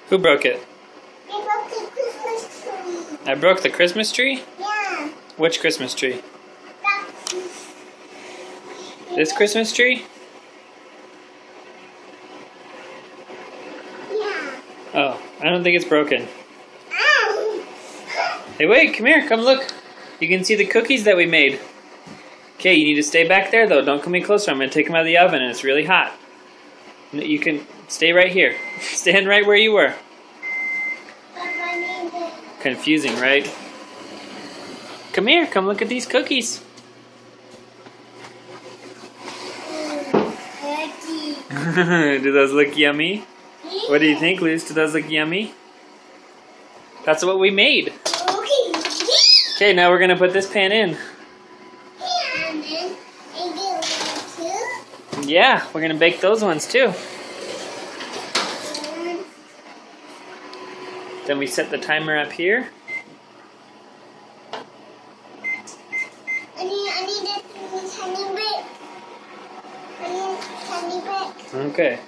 Who broke it? I broke the Christmas tree. I broke the Christmas tree? Yeah. Which Christmas tree? That's... This Christmas tree? Yeah. Oh, I don't think it's broken. Ow. Hey, wait, come here, come look. You can see the cookies that we made. Okay, you need to stay back there, though. Don't come any closer. I'm going to take them out of the oven, and it's really hot. You can stay right here. Stand right where you were. Confusing, right? Come here, come look at these cookies. Do those look yummy? What do you think, Luz? Do those look yummy? That's what we made. Okay, now we're going to put this pan in. Yeah, we're going to bake those ones too. Then we set the timer up here. I need a tiny bit. I need a tiny bit. Okay.